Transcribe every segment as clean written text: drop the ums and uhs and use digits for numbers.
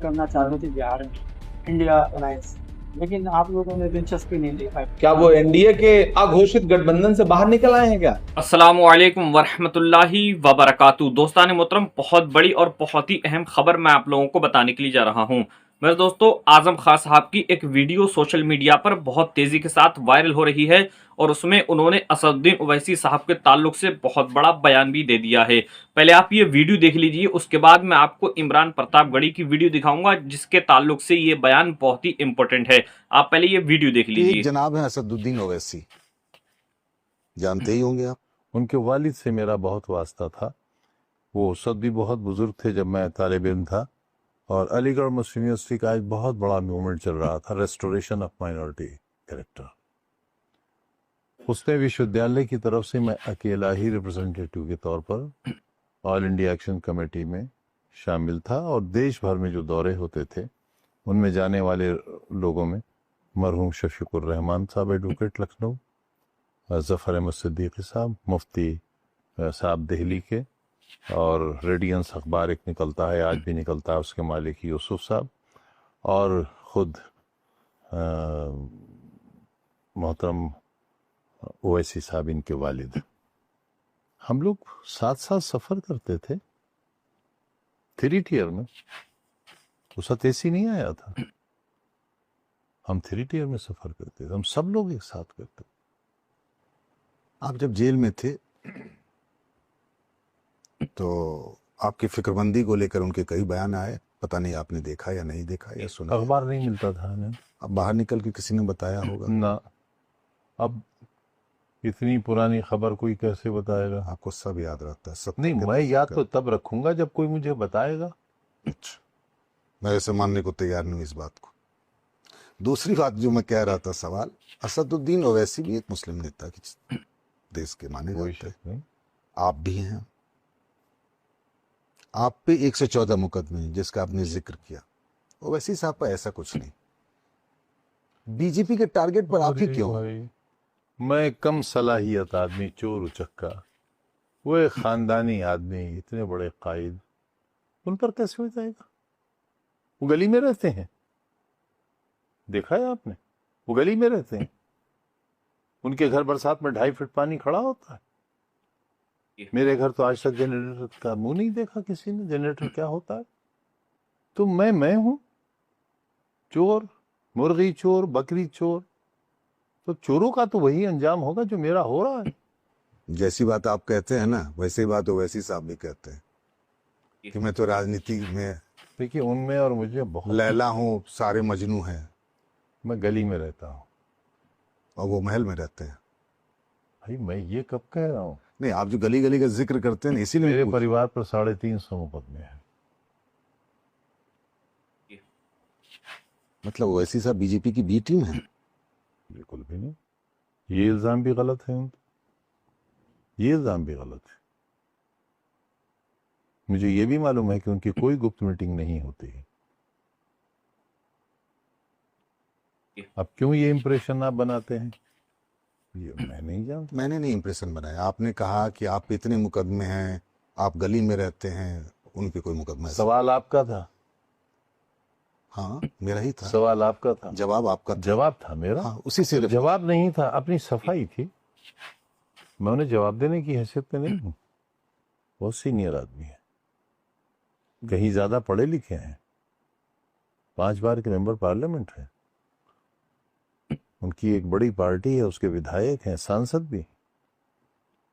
करना चाहते थे बिहार में, इंडिया अलायंस, लेकिन आप लोगों ने दिलचस्पी नहीं दिखाई। क्या वो एनडीए के अघोषित गठबंधन से बाहर निकल आए हैं क्या? अस्सलामुअलैकुम वरहमतुल्लाहि वबरकातुहू। दोस्तान मोहतरम, बहुत बड़ी और बहुत ही अहम खबर मैं आप लोगों को बताने के लिए जा रहा हूं। मेरे दोस्तों, आजम खान साहब की एक वीडियो सोशल मीडिया पर बहुत तेजी के साथ वायरल हो रही है और उसमें उन्होंने असदुद्दीन ओवैसी साहब के ताल्लुक से बहुत बड़ा बयान भी दे दिया है। पहले आप ये वीडियो देख लीजिए, उसके बाद मैं आपको इमरान प्रतापगढ़ी की वीडियो दिखाऊंगा जिसके ताल्लुक से ये बयान बहुत ही इंपॉर्टेंट है। आप पहले ये वीडियो देख लीजिए। जनाब है असदुद्दीन ओवैसी, जानते ही होंगे आप। उनके वालिद से मेरा बहुत वास्ता था। वो उस वक्त भी बहुत बुजुर्ग थे जब मैं तालिब इल्म था, और अलीगढ़ मुस्लिम यूनिवर्सिटी का एक बहुत बड़ा मूवमेंट चल रहा था, रेस्टोरेशन ऑफ माइनॉरिटी कैरेक्टर। उसने विश्वविद्यालय की तरफ से मैं अकेला ही रिप्रेजेंटेटिव के तौर पर ऑल इंडिया एक्शन कमेटी में शामिल था, और देश भर में जो दौरे होते थे उनमें जाने वाले लोगों में मरहूम शफीकुर रहमान साहब एडवोकेट लखनऊ, ज़फ़र अहमद सिद्दीकी साहब मुफ्ती साहब दिल्ली के, और रेडियंस अखबार एक निकलता है, आज भी निकलता है, उसके मालिक यूसुफ साहब, और ख़ुद मोहतरम ओवैसी साहब इनके वालिद। हम लोग साथ साथ सफ़र करते थे 3 टियर में। उस वक्त एसी नहीं आया था, हम 3 टियर में सफ़र करते थे, हम सब लोग एक साथ करते थे। आप जब जेल में थे तो आपकी फिक्रमंदी को लेकर उनके कई बयान आए, पता नहीं आपने देखा या नहीं देखा या सुना। अखबार नहीं मिलता था हमें। अब बाहर निकल के किसी ने बताया होगा ना, अब इतनी पुरानी खबर कोई कैसे बताएगा? आपको सब याद रहता है? सब नहीं, मैं याद तो तब रखूंगा जब कोई मुझे बताएगा। अच्छा, मैं ऐसे मानने को तैयार नहीं इस बात को। दूसरी बात जो मैं कह रहा था, सवाल, असदुद्दीन ओवैसी भी एक मुस्लिम नेता की देश के माने जाते हैं, आप भी हैं। आप पे 114 मुकदमे हैं जिसका आपने जिक्र किया। ओवैसी साहब पर ऐसा कुछ नहीं। बीजेपी के टारगेट पर आप ही क्यों? भाई, मैं कम सलाहियत आदमी, चोर उचक्का, वो एक खानदानी आदमी, इतने बड़े कायद, उन पर कैसे हो जाएगा? वो गली में रहते हैं, देखा है आपने? वो गली में रहते हैं, उनके घर बरसात में 2.5 फीट पानी खड़ा होता है। मेरे घर तो आज तक जनरेटर का मुंह नहीं देखा किसी ने, जनरेटर क्या होता है। तो मैं हूं चोर, मुर्गी चोर, बकरी चोर, तो चोरों का तो वही अंजाम होगा जो मेरा हो रहा है। जैसी बात आप कहते हैं ना, वैसी बात ओवैसी साहब भी कहते हैं कि मैं तो राजनीति में, देखिए, उनमें और मुझे बहुत, लैला हूँ, सारे मजनू हैं। मैं गली में रहता हूँ और वो महल में रहते हैं। भाई, मैं ये कब कह रहा हूँ? नहीं, आप जो गली गली का जिक्र करते हैं, इसीलिए मेरे परिवार पर 350 मुकदमे हैं। मतलब ओवैसी साहब बीजेपी की बी टीम है? बिल्कुल भी नहीं, ये इल्जाम भी गलत है, ये इल्जाम भी गलत है। मुझे ये भी मालूम है कि उनकी कोई गुप्त मीटिंग नहीं होती है। अब क्यों ये इंप्रेशन आप बनाते हैं, ये मैं नहीं जानता। मैंने नहीं इंप्रेशन बनाया। आपने कहा कि आप पे इतने मुकदमे हैं, आप गली में रहते हैं, उन पे कोई मुकदमा है? सवाल आपका था। हाँ, मेरा ही था। सवाल आपका था, जवाब आपका था। जवाब था मेरा। हाँ, उसी से जवाब नहीं था, अपनी सफाई थी। मैं उन्हें जवाब देने की हैसियत में नहीं हूं। बहुत सीनियर आदमी है, कहीं ज्यादा पढ़े लिखे हैं, 5 बार के मेंबर पार्लियामेंट है, उनकी एक बड़ी पार्टी है, उसके विधायक हैं, सांसद भी।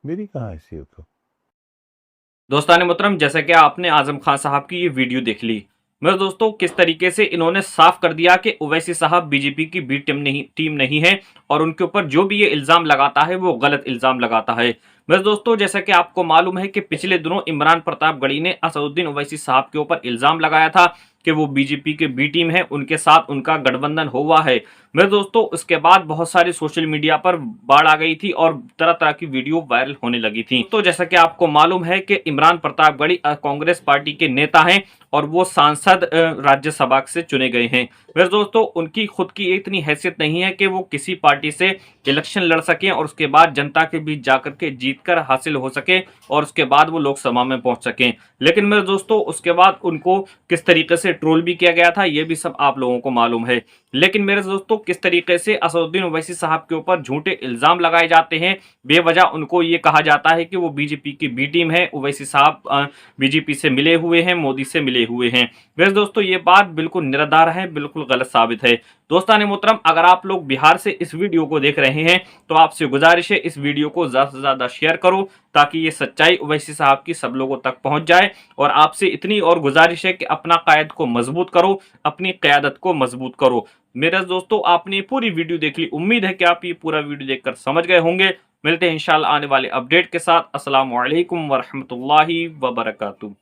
मेरी कहाँ हैसियत हो? दोस्तान मोहतरम, जैसा कि आपने आजम खान साहब की ये वीडियो देख ली, मेरे दोस्तों, किस तरीके से इन्होंने साफ कर दिया कि ओवैसी साहब बीजेपी की बी टीम नहीं है, और उनके ऊपर जो भी ये इल्जाम लगाता है वो गलत इल्जाम लगाता है। मेरे दोस्तों, जैसा कि आपको मालूम है कि पिछले दिनों इमरान प्रतापगढ़ी ने असदुद्दीन ओवैसी साहब के ऊपर इल्जाम लगाया था कि वो बीजेपी के बी टीम है, उनके साथ उनका गठबंधन हुआ है। मेरे दोस्तों, उसके बाद बहुत सारी सोशल मीडिया पर बाढ़ आ गई थी और तरह तरह की वीडियो वायरल होने लगी थी। तो जैसा कि आपको मालूम है कि इमरान प्रतापगढ़ी कांग्रेस पार्टी के नेता हैं और वो सांसद राज्यसभा से चुने गए हैं। मेरे दोस्तों, उनकी खुद की इतनी हैसियत नहीं है कि वो किसी पार्टी से इलेक्शन लड़ सकें और उसके बाद जनता के बीच जाकर के जीतकर हासिल हो सके और उसके बाद वो लोकसभा में पहुंच सकें। लेकिन मेरे दोस्तों, उसके बाद उनको किस तरीके से ट्रोल भी किया गया था ये भी सब आप लोगों को मालूम है। लेकिन मेरे दोस्तों, किस तरीके से असदुद्दीन ओवैसी साहब के ऊपर झूठे इल्जाम लगाए जाते हैं, बेवजह उनको ये कहा जाता है कि वो बीजेपी की बी टीम है, ओवैसी साहब बीजेपी से मिले हुए हैं, मोदी से मिले हुए हैं। मेरे दोस्तों, ये बात बिल्कुल निराधार है, बिल्कुल गलत साबित है। दोस्तान मोहतरम, अगर आप लोग बिहार से इस वीडियो को देख रहे हैं तो आपसे गुजारिश है इस वीडियो को ज्यादा से ज्यादा शेयर करो ताकि ये सच्चाई ओवैसी साहब की सब लोगों तक पहुंच जाए। और आपसे इतनी और गुजारिश है कि अपना कायद को मजबूत करो, अपनी क़यादत को मजबूत करो। मेरे दोस्तों, आपने पूरी वीडियो देख ली, उम्मीद है कि आप ये पूरा वीडियो देखकर समझ गए होंगे। मिलते हैं इंशाल्लाह आने वाले अपडेट के साथ। अस्सलाम वालेकुम वरहमतुल्लाहि वबरकातुहू।